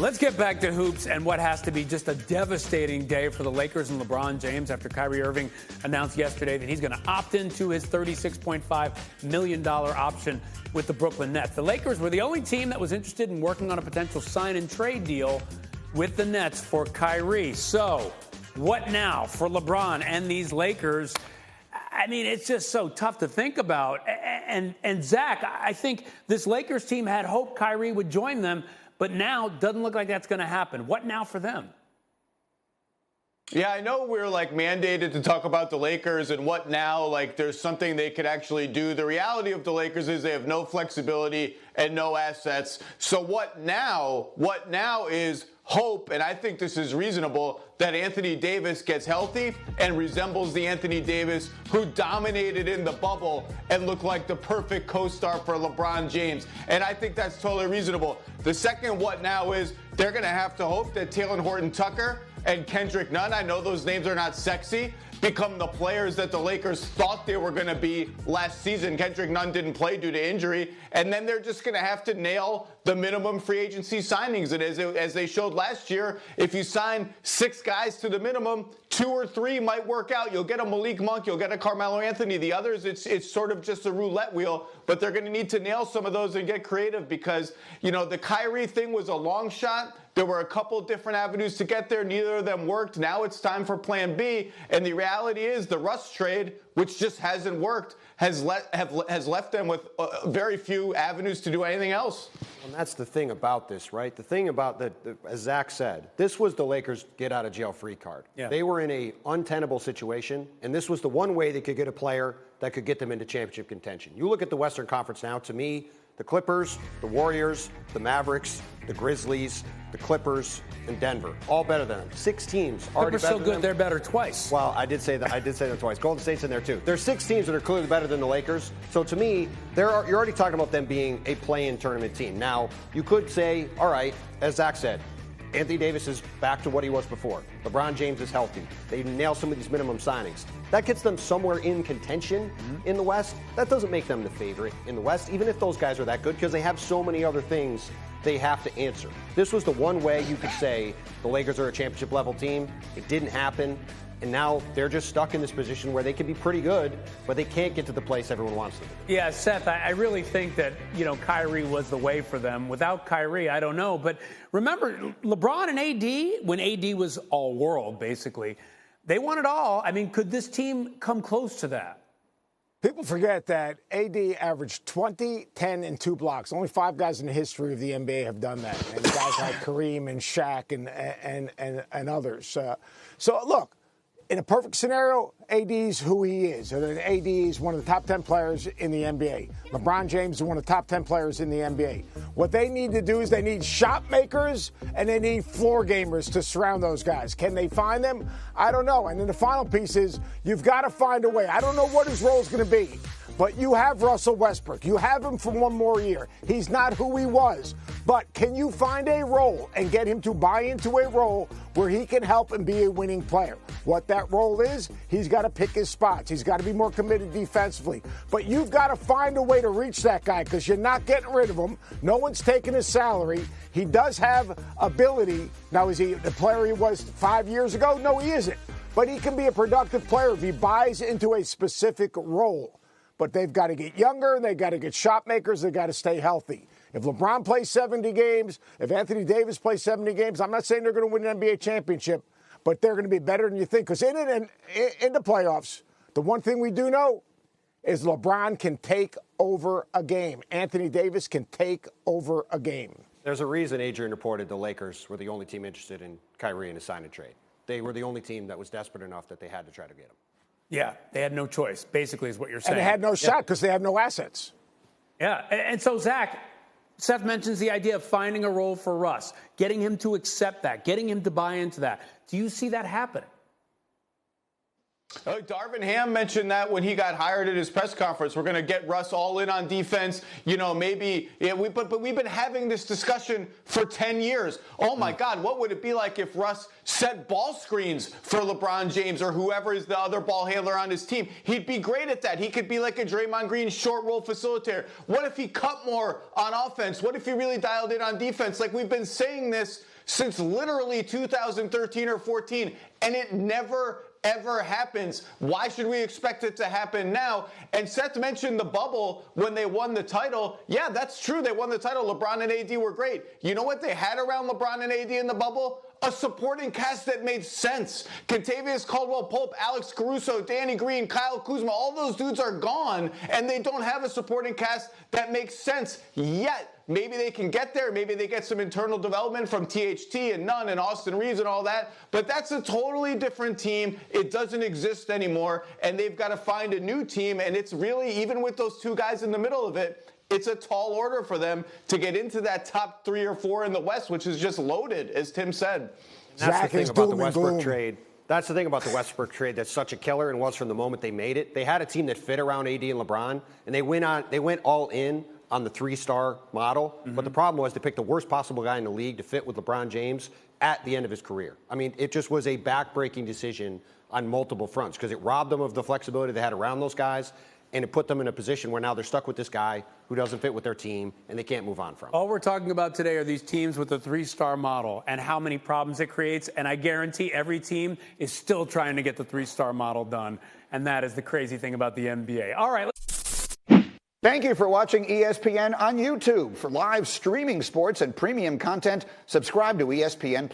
Let's get back to hoops and what has to be just a devastating day for the Lakers and LeBron James after Kyrie Irving announced yesterday that he's going to opt into his $36.5 million option with the Brooklyn Nets. The Lakers were the only team that was interested in working on a potential sign-and-trade deal with the Nets for Kyrie. So what now for LeBron and these Lakers? I mean, it's just so tough to think about. And Zach, I think this Lakers team had hoped Kyrie would join them, but now doesn't look like that's going to happen. What now for them? Yeah, I know we're mandated to talk about the Lakers and what now, there's something they could actually do. The reality of the Lakers is they have no flexibility and no assets. So what now? What now is hope, and I think this is reasonable, that Anthony Davis gets healthy and resembles the Anthony Davis who dominated in the bubble and looked like the perfect co-star for LeBron James. And I think that's totally reasonable. The second what now is they're going to have to hope that Talen Horton-Tucker and Kendrick Nunn, I know those names are not sexy, become the players that the Lakers thought they were going to be last season. Kendrick Nunn didn't play due to injury. And then they're just going to have to nail the minimum free agency signings. And as they showed last year, if you sign 6 guys to the minimum, 2 or 3 might work out. You'll get a Malik Monk, you'll get a Carmelo Anthony. The others, it's sort of just a roulette wheel. But they're going to need to nail some of those and get creative because, the Kyrie thing was a long shot. There were a couple different avenues to get there. Neither of them worked. Now it's time for plan B. And the reality is the Russ trade, which just hasn't worked, has left them with very few avenues to do anything else. And that's the thing about this, right? The thing about as Zach said, this was the Lakers' get-out-of-jail-free card. Yeah. They were in a untenable situation, and this was the one way they could get a player that could get them into championship contention. You look at the Western Conference now, to me, the Clippers, the Warriors, the Mavericks, the Grizzlies, the Clippers, and Denver, all better than them. 6 teams already better than them. Clippers so good they're better twice. Well, I did say that twice. Golden State's in there too. There's 6 teams that are clearly better than the Lakers. So to me, you're already talking about them being a play-in tournament team. Now, you could say, all right, as Zach said, Anthony Davis is back to what he was before. LeBron James is healthy. They nail some of these minimum signings. That gets them somewhere in contention in the West. That doesn't make them the favorite in the West, even if those guys are that good, because they have so many other things they have to answer. This was the one way you could say the Lakers are a championship-level team. It didn't happen. And now they're just stuck in this position where they can be pretty good, but they can't get to the place everyone wants them to be. Yeah, Seth, I really think that, Kyrie was the way for them. Without Kyrie, I don't know. But remember, LeBron and AD, when AD was all-world, basically, they won it all. I mean, could this team come close to that? People forget that AD averaged 20, 10, and 2 blocks. Only 5 guys in the history of the NBA have done that. And guys like Kareem and Shaq and others. So, look. In a perfect scenario, AD's who he is. AD is one of the top 10 players in the NBA. LeBron James is one of the top 10 players in the NBA. What they need to do is they need shot makers and they need floor gamers to surround those guys. Can they find them? I don't know. And then the final piece is you've got to find a way. I don't know what his role is going to be, but you have Russell Westbrook. You have him for one more year. He's not who he was. But can you find a role and get him to buy into a role where he can help and be a winning player? What that role is, he's got to pick his spots. He's got to be more committed defensively. But you've got to find a way to reach that guy because you're not getting rid of him. No one's taking his salary. He does have ability. Now, is he the player he was 5 years ago? No, he isn't. But he can be a productive player if he buys into a specific role. But they've got to get younger. They've got to get shot makers. They've got to stay healthy. If LeBron plays 70 games, if Anthony Davis plays 70 games, I'm not saying they're going to win an NBA championship, but they're going to be better than you think. Because in the playoffs, the one thing we do know is LeBron can take over a game. Anthony Davis can take over a game. There's a reason Adrian reported the Lakers were the only team interested in Kyrie in a sign and trade. They were the only team that was desperate enough that they had to try to get him. Yeah, they had no choice, basically, is what you're saying. And they had no shot because they have no assets. Yeah, and so, Zach, Seth mentions the idea of finding a role for Russ, getting him to accept that, getting him to buy into that. Do you see that happening? Darvin Ham mentioned that when he got hired at his press conference. We're going to get Russ all in on defense. Maybe, but we've been having this discussion for 10 years. Oh my God, what would it be like if Russ set ball screens for LeBron James or whoever is the other ball handler on his team? He'd be great at that. He could be like a Draymond Green short roll facilitator. What if he cut more on offense? What if he really dialed in on defense? Like, we've been saying this since literally 2013 or 14, and it never ever happens. Why should we expect it to happen now? And Seth mentioned the bubble when they won the title. Yeah, that's true. They won the title. LeBron and AD were great. You know what they had around LeBron and AD in the bubble? A supporting cast that made sense. Kentavious Caldwell-Pope, Alex Caruso, Danny Green, Kyle Kuzma, all those dudes are gone, and they don't have a supporting cast that makes sense yet. Maybe they can get there. Maybe they get some internal development from THT and Nunn and Austin Reeves and all that. But that's a totally different team. It doesn't exist anymore, and they've got to find a new team. And it's really, even with those two guys in the middle of it, it's a tall order for them to get into that top 3 or 4 in the West, which is just loaded, as Tim said. That's the thing about the Westbrook trade. That's the thing about the Westbrook trade that's such a killer and was from the moment they made it. They had a team that fit around AD and LeBron, and they went all in on the 3-star model. Mm-hmm. But the problem was they picked the worst possible guy in the league to fit with LeBron James at the end of his career. I mean, it just was a back-breaking decision on multiple fronts because it robbed them of the flexibility they had around those guys, and it put them in a position where now they're stuck with this guy who doesn't fit with their team, and they can't move on from. All we're talking about today are these teams with the 3-star model and how many problems it creates, and I guarantee every team is still trying to get the 3-star model done, and that is the crazy thing about the NBA. All right. Thank you for watching ESPN on YouTube. For live streaming sports and premium content, subscribe to ESPN+.